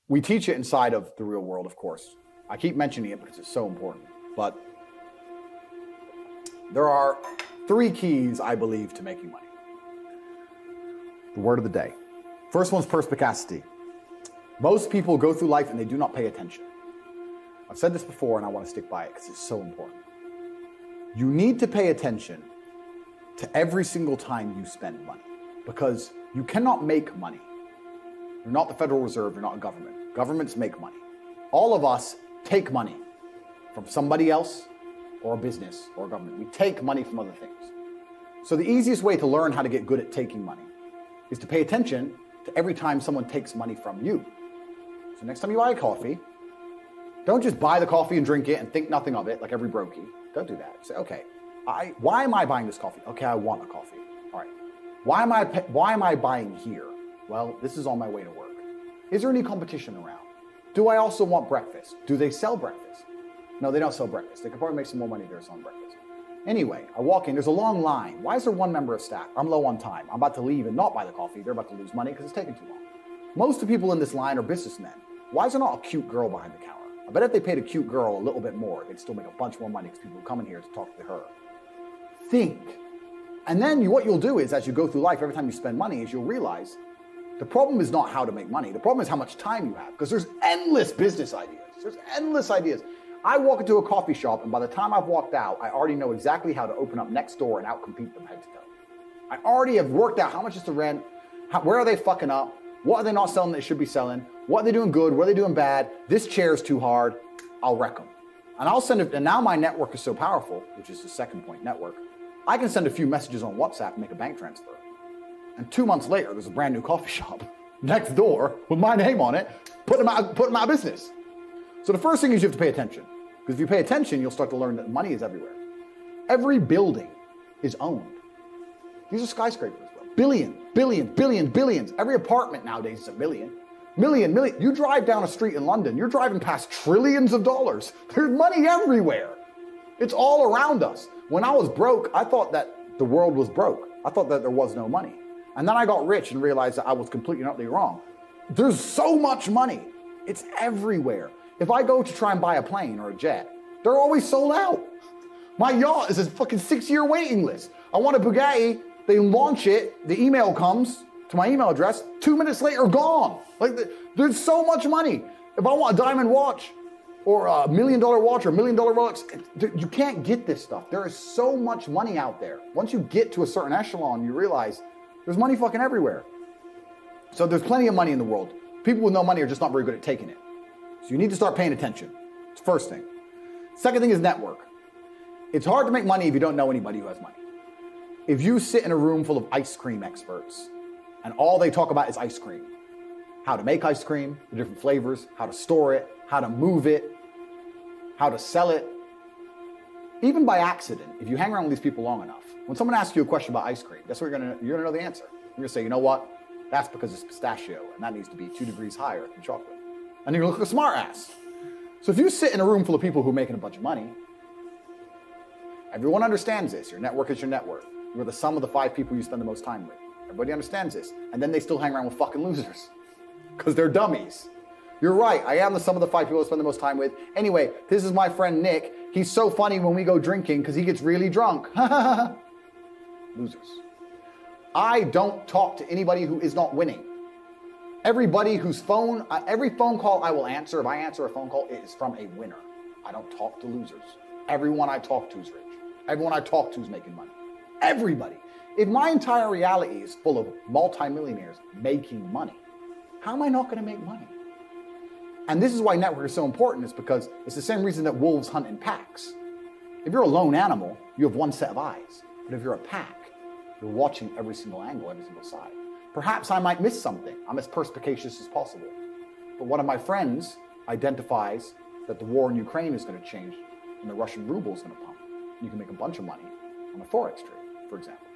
We teach it inside of the real world, of course. I keep mentioning it because it's so important. But there are 3 keys, I believe, to making money. The word of the day. First one's perspicacity. Most people go through life and they do not pay attention. I've said this before and I want to stick by it because it's so important. You need to pay attention to every single time you spend money because you cannot make money. You're not the Federal Reserve, you're not a government. Governments make money. All of us take money from somebody else or a business or a government. We take money from other things. So the easiest way to learn how to get good at taking money is to pay attention to every time someone takes money from you. So next time you buy a coffee, don't just buy the coffee and drink it and think nothing of it like every brokey. Don't do that. Say, okay, why am I buying this coffee? Okay, I want a coffee. All right. Why am I buying here? Well, this is on my way to work. Is there any competition around? Do I also want breakfast? Do they sell breakfast? No, they don't sell breakfast. They could probably make some more money if they're selling breakfast. Anyway, I walk in, there's a long line. Why is there one member of staff? I'm low on time. I'm about to leave and not buy the coffee. They're about to lose money because it's taking too long. Most of the people in this line are businessmen. Why is there not a cute girl behind the counter? I bet if they paid a cute girl a little bit more, they'd still make a bunch more money because people would come in here to talk to her. Think. And then what you'll do is, as you go through life, every time you spend money, is you'll realize the problem is not how to make money. The problem is how much time you have, because there's endless business ideas. There's endless ideas. I walk into a coffee shop, and by the time I've walked out, I already know exactly how to open up next door and outcompete them head to toe. I already have worked out how much is the rent, where are they fucking up, what are they not selling that they should be selling, what are they doing good, what are they doing bad, this chair is too hard, I'll wreck them. And I'll send it, and now my network is so powerful, which is the second point, network, I can send a few messages on WhatsApp and make a bank transfer. And 2 months later, there's a brand new coffee shop next door with my name on it, put them out of business. So the first thing is you have to pay attention. Because if you pay attention, you'll start to learn that money is everywhere. Every building is owned. These are skyscrapers, bro. Billions. Every apartment nowadays is a million. Million. You drive down a street in London, you're driving past trillions of dollars. There's money everywhere. It's all around us. When I was broke, I thought that the world was broke. I thought that there was no money. And then I got rich and realized that I was completely and utterly wrong. There's so much money. It's everywhere. If I go to try and buy a plane or a jet, they're always sold out. My yacht is a fucking 6-year waiting list. I want a Bugatti, they launch it, the email comes to my email address, 2 minutes later, gone. Like, there's so much money. If I want a diamond watch or a $1 million watch or $1 million Rolex, you can't get this stuff. There is so much money out there. Once you get to a certain echelon, you realize there's money fucking everywhere. So there's plenty of money in the world. People with no money are just not very good at taking it. So you need to start paying attention. It's the first thing. Second thing is network. It's hard to make money if you don't know anybody who has money. If you sit in a room full of ice cream experts and all they talk about is ice cream, how to make ice cream, the different flavors, how to store it, how to move it, how to sell it, even by accident, if you hang around with these people long enough, when someone asks you a question about ice cream, guess what you're gonna know the answer. You're gonna say, you know what? That's because it's pistachio, and that needs to be 2 degrees higher than chocolate. And you're gonna look like a smart ass. So if you sit in a room full of people who are making a bunch of money, everyone understands this. Your network is your net worth. You're the sum of the 5 people you spend the most time with. Everybody understands this. And then they still hang around with fucking losers because they're dummies. You're right. I am the sum of the 5 people I spend the most time with. Anyway, this is my friend Nick. He's so funny when we go drinking because he gets really drunk. Losers. I don't talk to anybody who is not winning. Everybody whose phone, every phone call I will answer, if I answer a phone call, it is from a winner. I don't talk to losers. Everyone I talk to is rich. Everyone I talk to is making money. Everybody. If my entire reality is full of multimillionaires making money, how am I not going to make money? And this is why network is so important, is because it's the same reason that wolves hunt in packs. If you're a lone animal, you have one set of eyes. But if you're a pack, you're watching every single angle, every single side. Perhaps I might miss something. I'm as perspicacious as possible. But one of my friends identifies that the war in Ukraine is going to change and the Russian ruble is going to pump. You can make a bunch of money on a Forex trade, for example.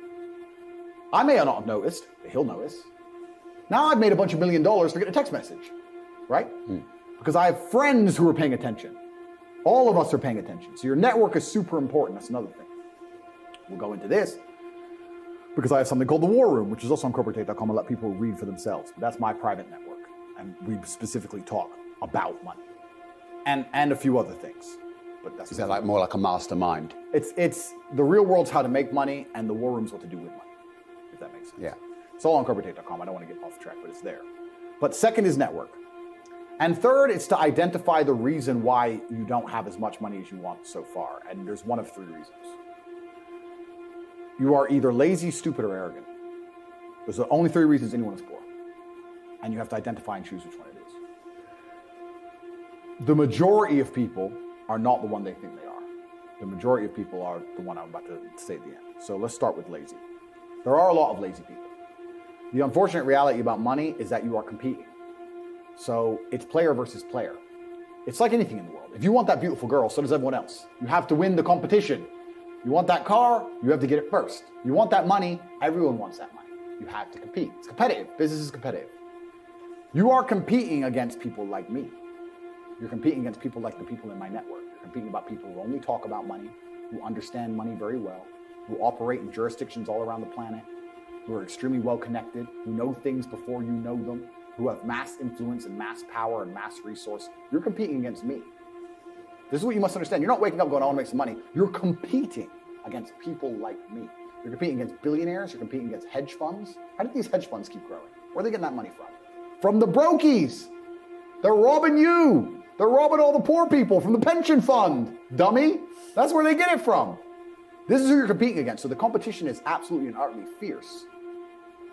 I may not have noticed, but he'll notice. Now I've made a bunch of $1 million for getting a text message, right? Because I have friends who are paying attention. All of us are paying attention. So your network is super important. That's another thing. We'll go into this because I have something called the War Room, which is also on corporatate.com. I let people read for themselves. But that's my private network. And we specifically talk about money and a few other things. But that's Is that like more like a mastermind? it's the real world's how to make money and the war room's what to do with money, if that makes sense. Yeah. It's all on corporatate.com. I don't want to get off track, but it's there. But second is network. And third, it's to identify the reason why you don't have as much money as you want so far. And there's one of three reasons. You are either lazy, stupid, or arrogant. Those are the only three reasons anyone is poor. And you have to identify and choose which one it is. The majority of people are not the one they think they are. The majority of people are the one I'm about to say at the end. So let's start with lazy. There are a lot of lazy people. The unfortunate reality about money is that you are competing. So it's player versus player. It's like anything in the world. If you want that beautiful girl, so does everyone else. You have to win the competition. You want that car, you have to get it first. You want that money, everyone wants that money. You have to compete. It's competitive. Business is competitive. You are competing against people like me. You're competing against people like the people in my network. You're competing about people who only talk about money, who understand money very well, who operate in jurisdictions all around the planet, who are extremely well connected, who know things before you know them, who have mass influence and mass power and mass resource. You're competing against me. This is what you must understand. You're not waking up going, I want to make some money. You're competing against people like me. You're competing against billionaires. You're competing against hedge funds. How did these hedge funds keep growing? Where are they getting that money from? From the brokies. They're robbing you. They're robbing all the poor people from the pension fund, dummy. That's where they get it from. This is who you're competing against. So the competition is absolutely and utterly fierce.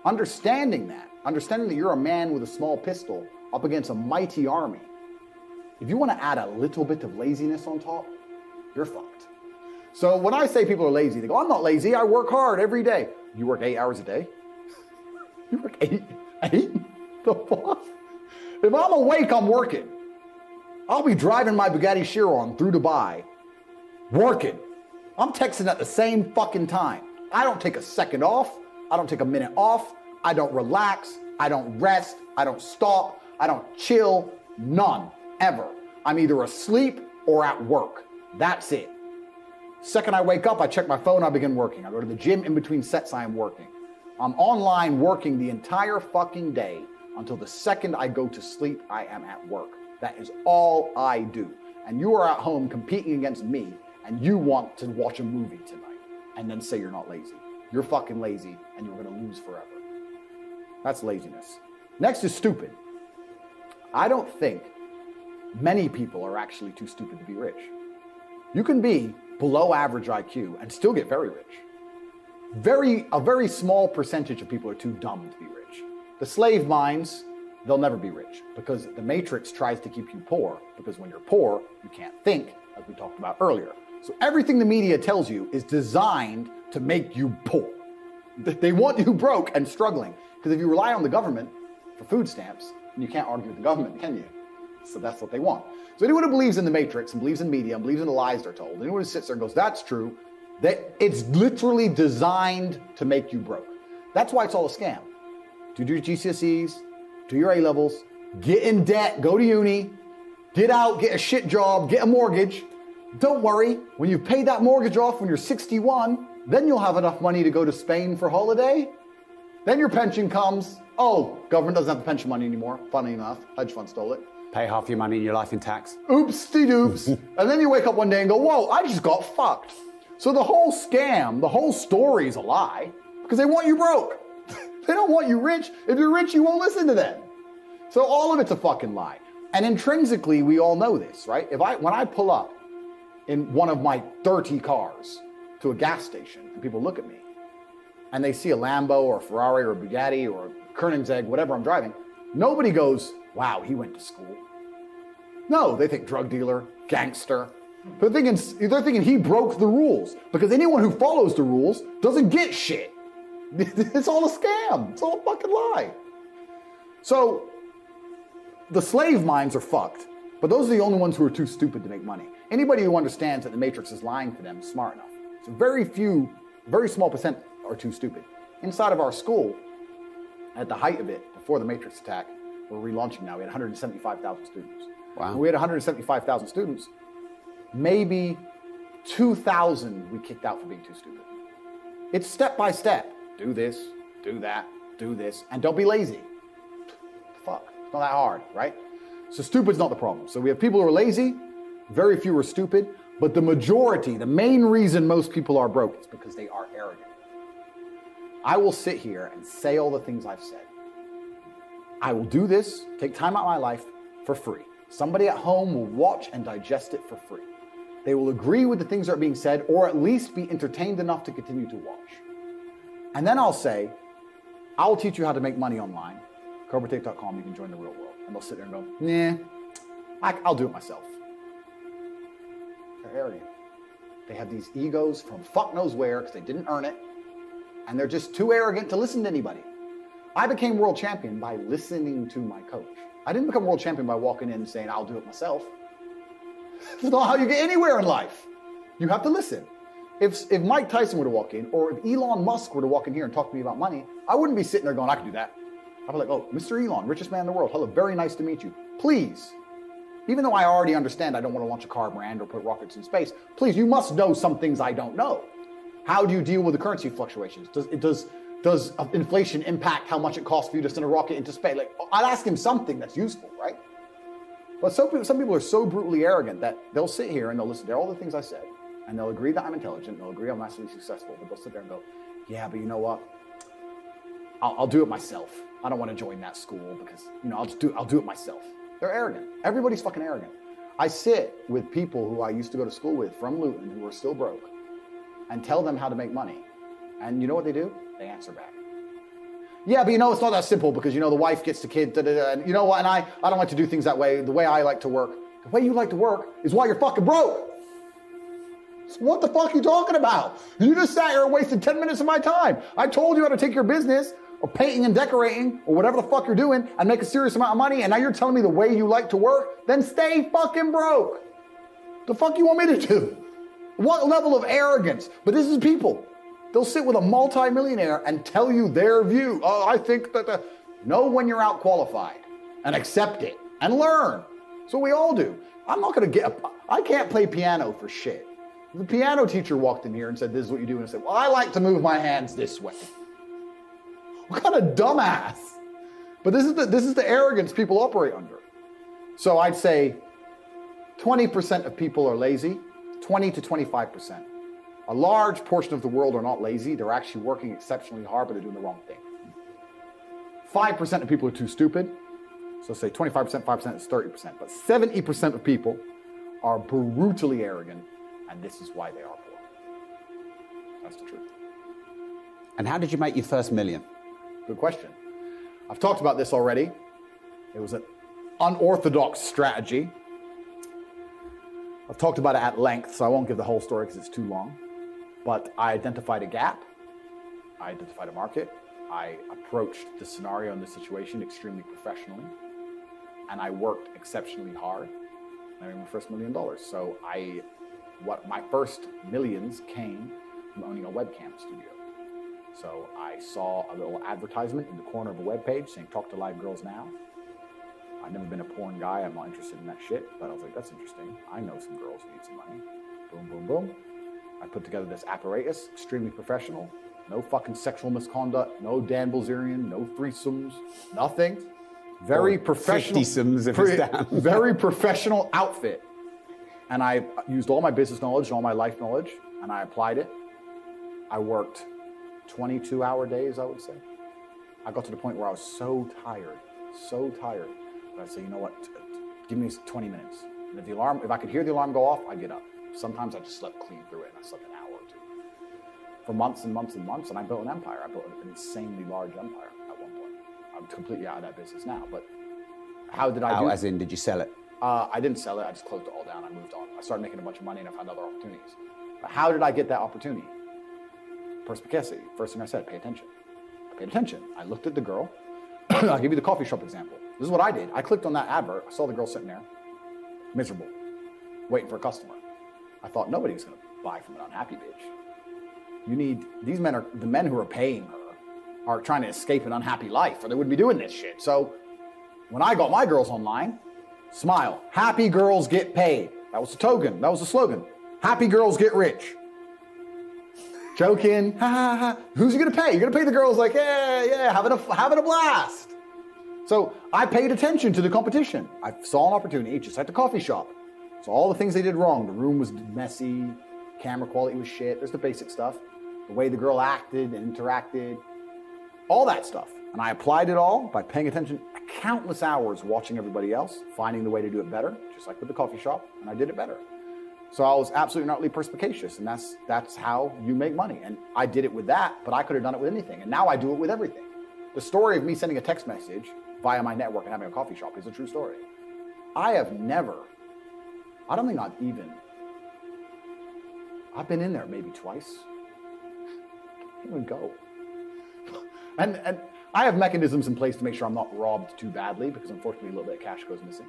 Understanding that you're a man with a small pistol up against a mighty army, if you want to add a little bit of laziness on top, you're fucked. So when I say people are lazy, they go, I'm not lazy, I work hard every day. You work 8 hours a day? You work eight? The fuck? If I'm awake, I'm working. I'll be driving my Bugatti Chiron through Dubai, working. I'm texting at the same fucking time. I don't take a second off. I don't take a minute off. I don't relax. I don't rest. I don't stop. I don't chill. None. Ever. I'm either asleep or at work. That's it. Second I wake up, I check my phone, I begin working. I go to the gym, in between sets I am working. I'm online working the entire fucking day until the second I go to sleep, I am at work. That is all I do. And you are at home competing against me and you want to watch a movie tonight and then say you're not lazy. You're fucking lazy and you're gonna lose forever. That's laziness. Next is stupid. I don't think many people are actually too stupid to be rich. You can be below average IQ and still get very rich. A very small percentage of people are too dumb to be rich. The slave minds, they'll never be rich because the matrix tries to keep you poor, because when you're poor, you can't think, as we talked about earlier. So everything the media tells you is designed to make you poor. They want you broke and struggling, because if you rely on the government for food stamps, you can't argue with the government, can you? So that's what they want. So anyone who believes in the matrix and believes in media and believes in the lies they're told, anyone who sits there and goes, that's true, that it's literally designed to make you broke. That's why it's all a scam. Do your GCSEs, do your A-levels, get in debt, go to uni, get out, get a shit job, get a mortgage. Don't worry, when you've paid that mortgage off when you're 61, then you'll have enough money to go to Spain for holiday. Then your pension comes. Oh, government doesn't have the pension money anymore. Funny enough, hedge fund stole it. Pay half your money in your life in tax. Oops-de-doops. And then you wake up one day and go, whoa, I just got fucked. So the whole scam, the whole story is a lie because they want you broke. They don't want you rich. If you're rich, you won't listen to them. So all of it's a fucking lie. And intrinsically, we all know this, right? When I pull up in one of my 30 cars to a gas station and people look at me and they see a Lambo or a Ferrari or a Bugatti or a Koenigsegg, whatever I'm driving, nobody goes, wow, he went to school. No, they think drug dealer, gangster. They're thinking he broke the rules, because anyone who follows the rules doesn't get shit. It's all a scam. It's all a fucking lie. So the slave minds are fucked, but those are the only ones who are too stupid to make money. Anybody who understands that the matrix is lying to them is smart enough. So very small percent are too stupid. Inside of our school, at the height of it, before the matrix attack, we're relaunching now, we had 175,000 students. Wow. When we had 175,000 students, maybe 2,000 we kicked out for being too stupid. It's step by step. Do this, do that, do this, and don't be lazy. Fuck. not that hard, right? So stupid's not the problem. So we have people who are lazy, very few are stupid, but the majority, the main reason most people are broke is because they are arrogant. I will sit here and say all the things I've said. I will do this, take time out of my life for free. Somebody at home will watch and digest it for free. They will agree with the things that are being said, or at least be entertained enough to continue to watch. And then I'll say, I'll teach you how to make money online. CobraTate.com, you can join the real world. And they'll sit there and go, nah, I'll do it myself. They're arrogant. They have these egos from fuck knows where because they didn't earn it. And they're just too arrogant to listen to anybody. I became world champion by listening to my coach. I didn't become world champion by walking in and saying, I'll do it myself. That's not how you get anywhere in life. You have to listen. If Mike Tyson were to walk in, or if Elon Musk were to walk in here and talk to me about money, I wouldn't be sitting there going, I can do that. I'd be like, oh, Mr. Elon, richest man in the world. Hello, very nice to meet you. Please, even though I already understand I don't want to launch a car brand or put rockets in space, please, you must know some things I don't know. How do you deal with the currency fluctuations? Does inflation impact how much it costs for you to send a rocket into space? Like, I'll ask him something that's useful, right? But some people are so brutally arrogant that they'll sit here and they'll listen to all the things I said, and they'll agree that I'm intelligent, they'll agree I'm massively successful, but they'll sit there and go, yeah, but you know what? I'll do it myself. I don't want to join that school because, I'll do it myself. They're arrogant. Everybody's fucking arrogant. I sit with people who I used to go to school with from Luton who are still broke and tell them how to make money. And you know what they do? They answer back. Yeah, but it's not that simple because, the wife gets the kid, and you know what, and I don't like to do things that way. The way I like to work, the way you like to work is why you're fucking broke. So what the fuck are you talking about? You just sat here and wasted 10 minutes of my time. I told you how to take your business, or painting and decorating, or whatever the fuck you're doing, and make a serious amount of money, and now you're telling me the way you like to work? Then stay fucking broke. The fuck you want me to do? What level of arrogance? But this is people. They'll sit with a multi-millionaire and tell you their view. Oh, I think that know when you're out qualified and accept it and learn. So we all do. I'm not going to I can't play piano for shit. The piano teacher walked in here and said, this is what you do. And I said, well, I like to move my hands this way. What kind of dumbass? But this is the arrogance people operate under. So I'd say 20% of people are lazy, 20 to 25%. A large portion of the world are not lazy. They're actually working exceptionally hard, but they're doing the wrong thing. 5% of people are too stupid. So say 25%, 5% is 30%. But 70% of people are brutally arrogant, and this is why they are poor. That's the truth. And how did you make your first million? Good question. I've talked about this already. It was an unorthodox strategy. I've talked about it at length, so I won't give the whole story because it's too long. But I identified a gap. I identified a market. I approached the scenario and the situation extremely professionally. And I worked exceptionally hard. I made my first $1 million. So my first millions came from owning a webcam studio. So I saw a little advertisement in the corner of a webpage saying, talk to live girls now. I've never been a porn guy. I'm not interested in that shit. But I was like, that's interesting. I know some girls who need some money. Boom, boom, boom. I put together this apparatus, extremely professional. No fucking sexual misconduct. No Dan Bilzerian. No threesomes. Nothing. Very professional. 50-somes if it's down. Very professional outfit. And I used all my business knowledge and all my life knowledge, and I applied it. I worked 22-hour days, I would say. I got to the point where I was so tired. But I'd say, you know what, give me 20 minutes. And if I could hear the alarm go off, I'd get up. Sometimes I just slept clean through it, and I slept an hour or two. For months and months and months, and I built an empire. I built an insanely large empire at one point. I'm completely out of that business now, but how did I do it? As in, did you sell it? I didn't sell it, I just closed it all down, I moved on. I started making a bunch of money and I found other opportunities. But how did I get that opportunity? Perspicacity. First thing I said, pay attention. I paid attention. I looked at the girl. I'll give you the coffee shop example. This is what I did. I clicked on that advert. I saw the girl sitting there, miserable, waiting for a customer. I thought nobody was going to buy from an unhappy bitch. These men are, the men who are paying her are trying to escape an unhappy life or they wouldn't be doing this shit. So when I got my girls online, smile. Happy girls get paid. That was the token. That was the slogan. Happy girls get rich. Joking. Ha ha ha. Who's you gonna pay? You're gonna pay the girls like, yeah, having a blast. So I paid attention to the competition. I saw an opportunity, just like the coffee shop. So all the things they did wrong, the room was messy, camera quality was shit, there's the basic stuff, the way the girl acted and interacted, all that stuff. And I applied it all by paying attention countless hours watching everybody else, finding the way to do it better, just like with the coffee shop, and I did it better. So I was absolutely and utterly perspicacious, and that's how you make money. And I did it with that, but I could have done it with anything, and now I do it with everything. The story of me sending a text message via my network and having a coffee shop is a true story. I've been in there maybe twice. I can't even go. And I have mechanisms in place to make sure I'm not robbed too badly, because unfortunately a little bit of cash goes missing.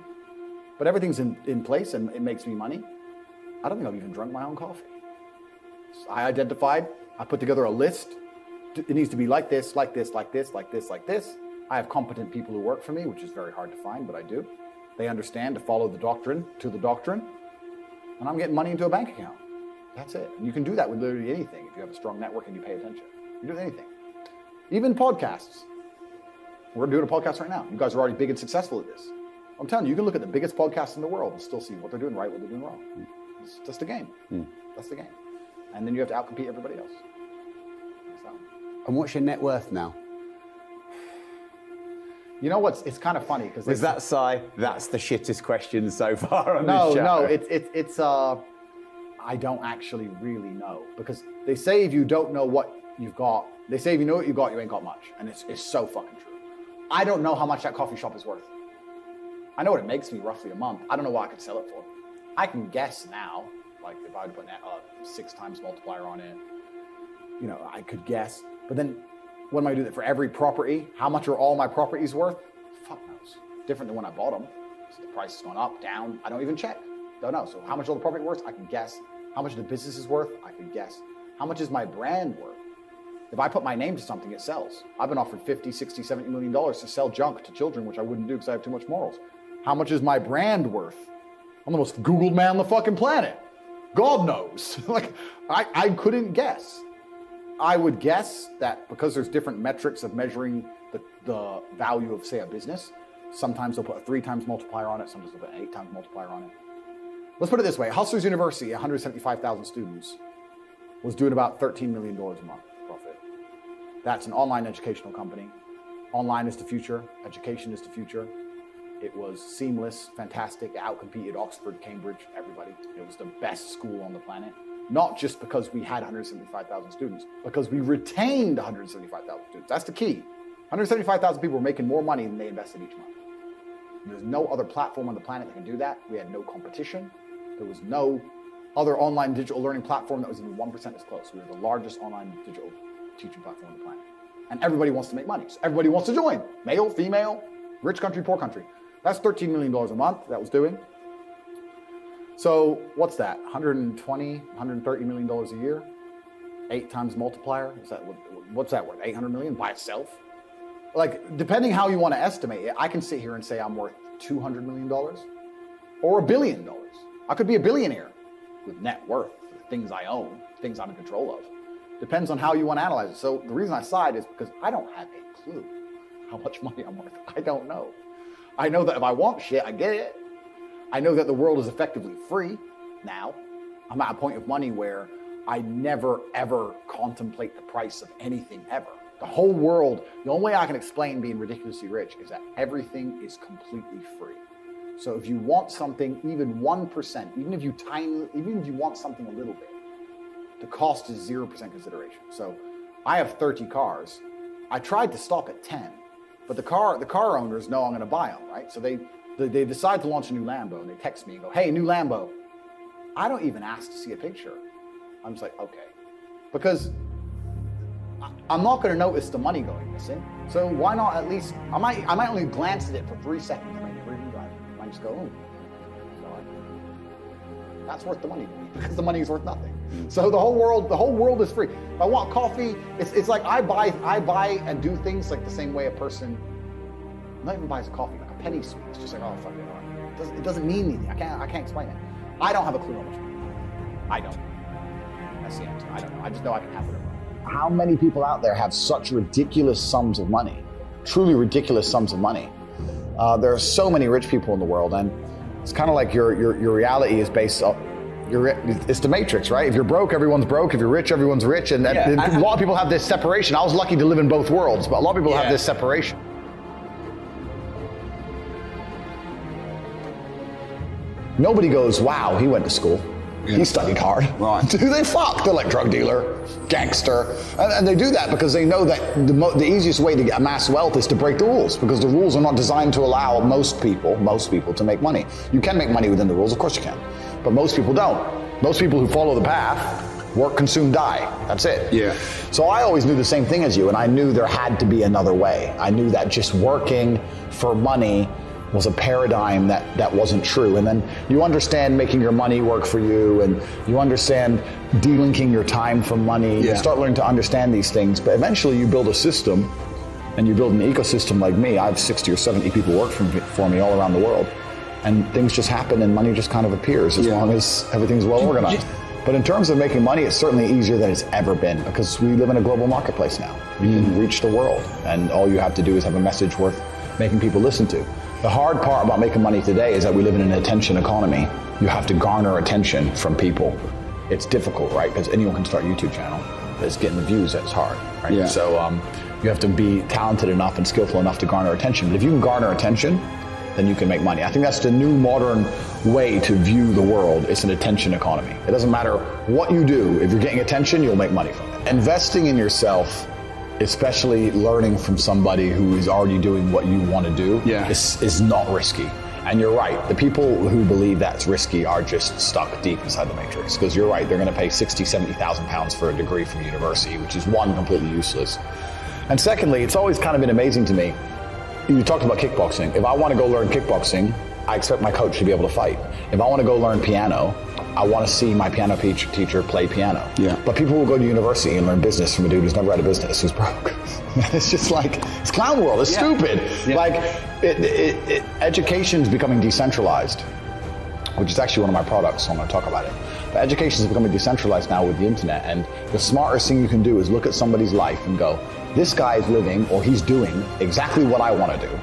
But everything's in place and it makes me money. I don't think I've even drunk my own coffee. I identified, I put together a list. It needs to be like this, like this, like this, like this, like this. I have competent people who work for me, which is very hard to find, but I do. They understand to follow the doctrine to the doctrine, and I'm getting money into a bank account. That's it. And you can do that with literally anything if you have a strong network and you pay attention. You do anything. Even podcasts. We're doing a podcast right now. You guys are already big and successful at this. I'm telling you, you can look at the biggest podcasts in the world and still see what they're doing right, what they're doing wrong. It's just a game. That's the game. And then you have to outcompete everybody else. So. And what's your net worth now? You know what's? It's kind of funny because Was that Si? That's the shittest question so far on this show. No. It's I don't actually really know, because they say if you don't know what you've got, they say if you know what you got, you ain't got much, and it's so fucking true. I don't know how much that coffee shop is worth. I know what it makes me roughly a month. I don't know what I could sell it for. I can guess now, like if I would put a 6 times multiplier on it, you know, I could guess. But then, what am I doing for every property? How much are all my properties worth? Fuck knows. Different than when I bought them. So the price has gone up, down. I don't even check. Don't know. So how much all the property worth? I can guess. How much the business is worth? I can guess. How much is my brand worth? If I put my name to something, it sells. I've been offered $50, $60, $70 million to sell junk to children, which I wouldn't do because I have too much morals. How much is my brand worth? I'm the most Googled man on the fucking planet. God knows. Like, I couldn't guess. I would guess that because there's different metrics of measuring the value of, say, a business, sometimes they'll put a 3 times multiplier on it, sometimes they'll put an 8 times multiplier on it. Let's put it this way. Hustlers University, 175,000 students, was doing about $13 million a month profit. That's an online educational company. Online is the future. Education is the future. It was seamless, fantastic. It outcompeted Oxford, Cambridge, everybody. It was the best school on the planet. Not just because we had 175,000 students, because we retained 175,000 students. That's the key. 175,000 people were making more money than they invested each month. There's no other platform on the planet that can do that. We had no competition. There was no other online digital learning platform that was even 1% as close. We were the largest online digital teaching platform on the planet. And everybody wants to make money. So everybody wants to join. Male, female, rich country, poor country. That's $13 million a month that was doing. So what's that? 120, $130 million a year? 8 times multiplier? What's that worth? 800 million by itself? Like, depending how you want to estimate it, I can sit here and say I'm worth $200 million or $1 billion. I could be a billionaire with net worth, things I own, things I'm in control of. Depends on how you want to analyze it. So the reason I sighed is because I don't have a clue how much money I'm worth. I don't know. I know that if I want shit, I get it. I know that the world is effectively free now. I'm at a point of money where I never, ever contemplate the price of anything ever. The whole world, the only way I can explain being ridiculously rich is that everything is completely free. So if you want something, even 1%, even if you want something a little bit, the cost is 0% consideration. So I have 30 cars. I tried to stop at 10, but the car owners know I'm going to buy them, right? So they decide to launch a new Lambo, and they text me and go, "Hey, new Lambo." I don't even ask to see a picture. I'm just like, okay, because I'm not going to notice the money going missing. So why not at least? I might only glance at it for 3 seconds. I might never even drive it. I might just go, "Oh, that's worth the money to me," because the money is worth nothing. So the whole world is free. If I want coffee, it's like I buy and do things like the same way a person not even buys a coffee, like a penny sweet. It's just like, oh fuck it, it doesn't mean anything. I can't explain it. I don't have a clue how much money. I don't. That's the answer. I don't know. I just know I can have whatever. How many people out there have such ridiculous sums of money, truly ridiculous sums of money, There are so many rich people in the world, and it's kind of like your reality is based on it's the Matrix, right? If you're broke, everyone's broke. If you're rich, everyone's rich. And a lot of people have this separation. I was lucky to live in both worlds, but a lot of people have this separation. Nobody goes, wow, he went to school. He studied hard. Right. Who they fuck? They're like drug dealer, gangster. And they do that because they know that the easiest way to amass wealth is to break the rules, because the rules are not designed to allow most people to make money. You can make money within the rules, of course you can. But most people don't. Most people who follow the path, work, consume, die. That's it. Yeah. So I always knew the same thing as you, and I knew there had to be another way. I knew that just working for money was a paradigm that wasn't true. And then you understand making your money work for you, and you understand delinking your time from money. You start learning to understand these things, but eventually you build a system, and you build an ecosystem like me. I have 60 or 70 people work for me all around the world. And things just happen and money just kind of appears as long as everything's well organized. But in terms of making money, it's certainly easier than it's ever been, because we live in a global marketplace now. You can reach the world, and all you have to do is have a message worth making people listen to. The hard part about making money today is that we live in an attention economy. You have to garner attention from people. It's difficult, right? Because anyone can start a YouTube channel, but it's getting the views that's hard, right? Yeah. So you have to be talented enough and skillful enough to garner attention. But if you can garner attention, then you can make money. I think that's the new modern way to view the world. It's an attention economy. It doesn't matter what you do. If you're getting attention, you'll make money from it. Investing in yourself, especially learning from somebody who is already doing what you want to do, is not risky. And you're right. The people who believe that's risky are just stuck deep inside the Matrix. Because you're right, they're going to pay 60, 70,000 pounds for a degree from university, which is one, completely useless. And secondly, it's always kind of been amazing to me. You talked about kickboxing. If I want to go learn kickboxing, I expect my coach to be able to fight. If I want to go learn piano, I want to see my piano teacher play piano. Yeah. But people will go to university and learn business from a dude who's never had a business, who's broke. It's just like, it's clown world. It's stupid. Yeah. Like, education's becoming decentralized, which is actually one of my products, so I'm going to talk about it. But education is becoming decentralized now with the internet, and the smartest thing you can do is look at somebody's life and go, this guy is living, or he's doing exactly what I want to do.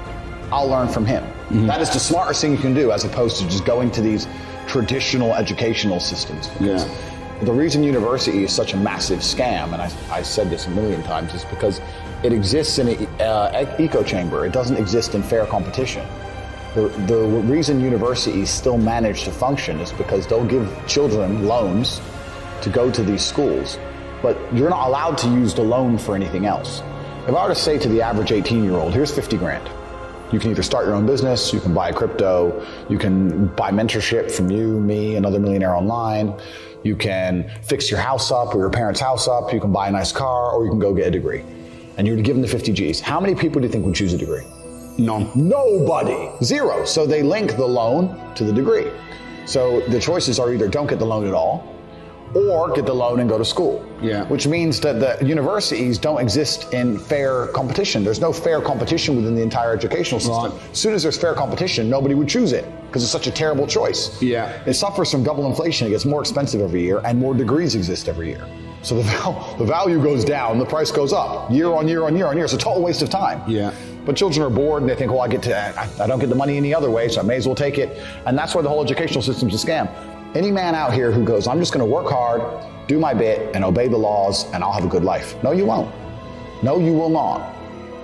I'll learn from him. Mm-hmm. That is the smartest thing you can do, as opposed to just going to these traditional educational systems. Because the reason university is such a massive scam, and I said this a million times, is because it exists in an echo chamber. It doesn't exist in fair competition. The reason universities still manage to function is because they'll give children loans to go to these schools, but you're not allowed to use the loan for anything else. If I were to say to the average 18-year-old, here's 50 grand. You can either start your own business, you can buy crypto, you can buy mentorship from you, me, another millionaire online, you can fix your house up or your parents' house up, you can buy a nice car, or you can go get a degree. And you're given the 50 G's. How many people do you think would choose a degree? None. Nobody. Zero. So they link the loan to the degree. So the choices are either don't get the loan at all, or get the loan and go to school. Yeah. Which means that the universities don't exist in fair competition. There's no fair competition within the entire educational system. Right. As soon as there's fair competition, nobody would choose it, because it's such a terrible choice. Yeah. It suffers from double inflation. It gets more expensive every year, and more degrees exist every year. So the value goes down, the price goes up, year on year on year on year. It's a total waste of time. Yeah. But children are bored, and they think, well, I don't get the money any other way, so I may as well take it. And that's why the whole educational system's a scam. Any man out here who goes, I'm just going to work hard, do my bit, and obey the laws, and I'll have a good life. No, you won't. No, you will not.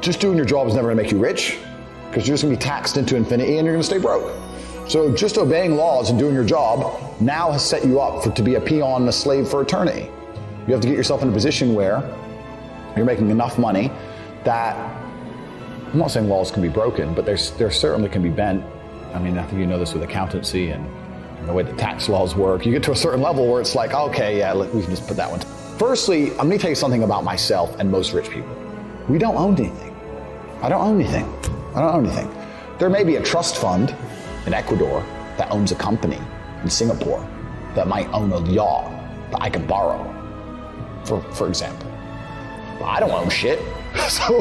Just doing your job is never going to make you rich, because you're just going to be taxed into infinity, and you're going to stay broke. So just obeying laws and doing your job now has set you up to be a peon and a slave for eternity. You have to get yourself in a position where you're making enough money that, I'm not saying laws can be broken, but there certainly can be bent. I mean, I think you know this with accountancy and the way the tax laws work. You get to a certain level where it's like, okay, yeah, we can just put that one. Firstly, I'm gonna tell you something about myself and most rich people. We don't own anything. I don't own anything. I don't own anything. There may be a trust fund in Ecuador that owns a company in Singapore that might own a yacht that I can borrow, for example. But I don't own shit. So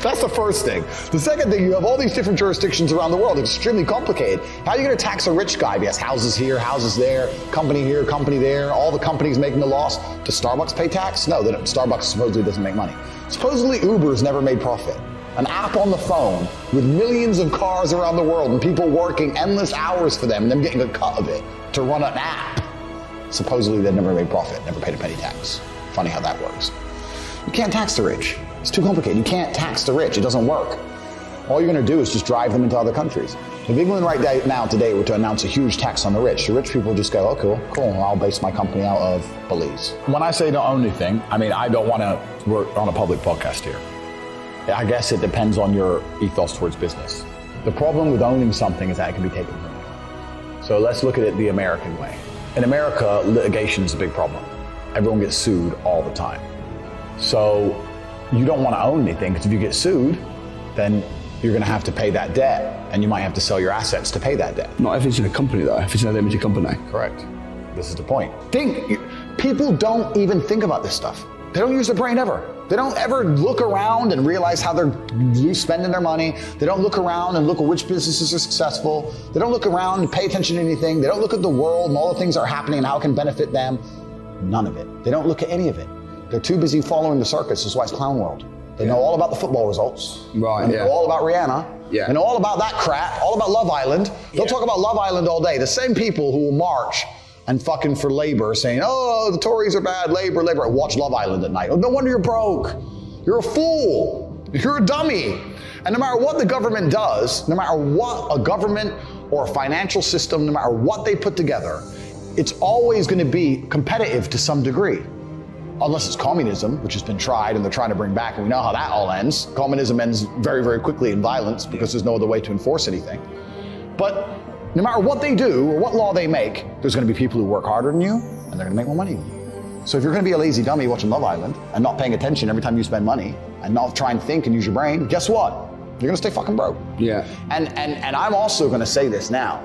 that's the first thing. The second thing, you have all these different jurisdictions around the world. It's extremely complicated. How are you going to tax a rich guy? He has houses here, houses there, company here, company there, all the companies making a loss. Does Starbucks pay tax? No, Starbucks supposedly doesn't make money. Supposedly Uber's never made profit. An app on the phone with millions of cars around the world and people working endless hours for them and them getting a cut of it to run an app. Supposedly they never made profit, never paid a penny tax. Funny how that works. You can't tax the rich. It's too complicated. You can't tax the rich. It doesn't work. All you're going to do is just drive them into other countries. If England right now today were to announce a huge tax on the rich people just go, oh, cool, I'll base my company out of Belize. When I say don't own anything, I mean, I don't want to work on a public podcast here. I guess it depends on your ethos towards business. The problem with owning something is that it can be taken from you. So let's look at it the American way. In America, litigation is a big problem. Everyone gets sued all the time. So you don't want to own anything because if you get sued, then you're going to have to pay that debt and you might have to sell your assets to pay that debt. Not if it's in a company though, if it's in a limited company. Correct. This is the point. People don't even think about this stuff. They don't use their brain ever. They don't ever look around and realize how they're spending their money. They don't look around and look at which businesses are successful. They don't look around and pay attention to anything. They don't look at the world and all the things that are happening and how it can benefit them. None of it. They don't look at any of it. They're too busy following the circus. That's why it's clown world. They know all about the football results. Right, They know all about Rihanna. Yeah. They know all about that crap, all about Love Island. They'll talk about Love Island all day. The same people who will march and fucking for labor saying, oh, the Tories are bad, labor. Watch Love Island at night. Oh, no wonder you're broke. You're a fool. You're a dummy. And no matter what the government does, no matter what a government or a financial system, no matter what they put together, it's always going to be competitive to some degree. Unless it's communism, which has been tried and they're trying to bring back, and we know how that all ends. Communism ends very, very quickly in violence because there's no other way to enforce anything. But no matter what they do or what law they make, there's going to be people who work harder than you and they're going to make more money than you. So if you're going to be a lazy dummy watching Love Island and not paying attention every time you spend money and not try and think and use your brain, guess what? You're going to stay fucking broke. Yeah. And I'm also going to say this now.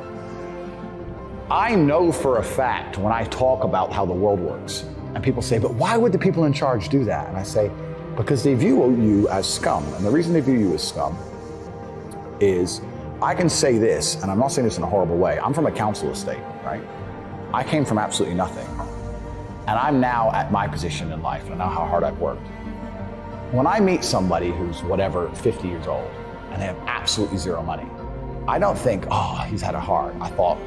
I know for a fact when I talk about how the world works, and people say, but why would the people in charge do that? And I say, because they view you as scum. And the reason they view you as scum is, I can say this, and I'm not saying this in a horrible way. I'm from a council estate, right? I came from absolutely nothing. And I'm now at my position in life, and I know how hard I've worked. When I meet somebody who's whatever, 50 years old, and they have absolutely zero money, I don't think, oh, he's had it hard. I thought,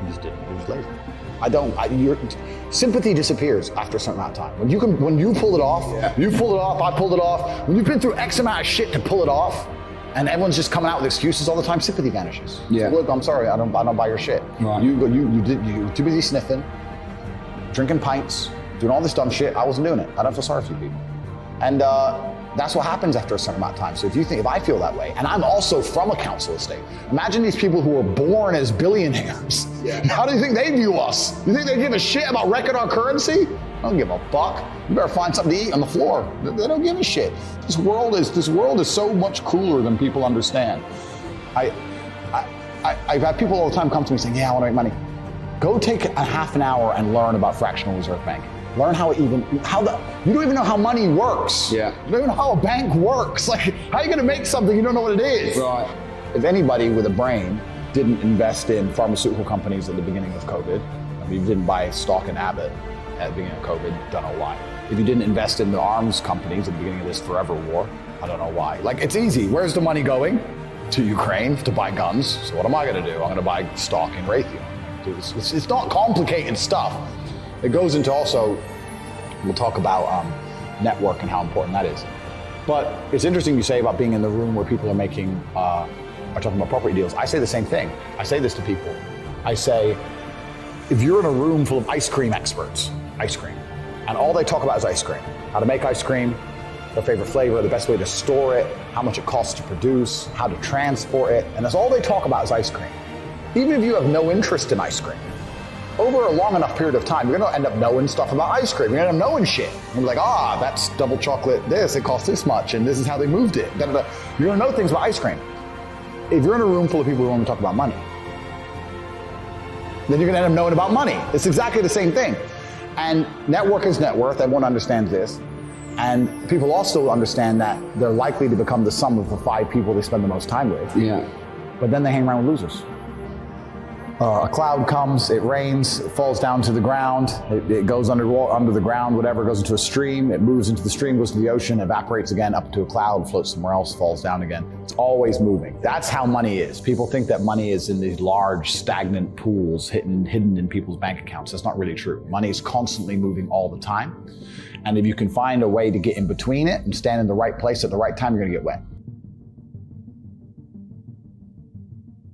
he just didn't, he was lazy. Your sympathy disappears after a certain amount of time. When you pull it off, you pull it off, I pulled it off. When you've been through X amount of shit to pull it off, and everyone's just coming out with excuses all the time, sympathy vanishes. Yeah. So, look, I'm sorry, I don't buy your shit. Right. You were too busy sniffing, drinking pints, doing all this dumb shit. I wasn't doing it. I don't feel sorry for you people. And that's what happens after a certain amount of time. So if I feel that way, and I'm also from a council estate, imagine these people who were born as billionaires. Yeah. How do you think they view us? You think they give a shit about wrecking our currency? I don't give a fuck. You better find something to eat on the floor. They don't give a shit. This world is so much cooler than people understand. I've had people all the time come to me saying, yeah, I want to make money. Go take a half an hour and learn about fractional reserve banking. Learn you don't even know how money works. Yeah. You don't even know how a bank works. Like, how are you gonna make something you don't know what it is? Right. If anybody with a brain didn't invest in pharmaceutical companies at the beginning of COVID, if you didn't buy stock in Abbott at the beginning of COVID, don't know why. If you didn't invest in the arms companies at the beginning of this forever war, I don't know why. Like, it's easy. Where's the money going? To Ukraine to buy guns. So what am I gonna do? I'm gonna buy stock in Raytheon. It's not complicated stuff. It goes into also, we'll talk about network and how important that is. But it's interesting you say about being in the room where people are talking about property deals. I say the same thing. I say this to people. I say, if you're in a room full of ice cream experts, and all they talk about is ice cream, how to make ice cream, their favorite flavor, the best way to store it, how much it costs to produce, how to transport it, and that's all they talk about is ice cream. Even if you have no interest in ice cream, over a long enough period of time, you're gonna end up knowing stuff about ice cream. You're gonna end up knowing shit. You're gonna be like, that's double chocolate this, it costs this much, and this is how they moved it. Da, da, da. You're gonna know things about ice cream. If you're in a room full of people who want to talk about money, then you're gonna end up knowing about money. It's exactly the same thing. And network is net worth, everyone understands this. And people also understand that they're likely to become the sum of the 5 people they spend the most time with. Yeah. But then they hang around with losers. A cloud comes, it rains, it falls down to the ground, it goes under the ground, whatever, goes into a stream, it moves into the stream, goes to the ocean, evaporates again up to a cloud, floats somewhere else, falls down again. It's always moving. That's how money is. People think that money is in these large, stagnant pools hidden in people's bank accounts. That's not really true. Money is constantly moving all the time. And if you can find a way to get in between it and stand in the right place at the right time, you're gonna get wet.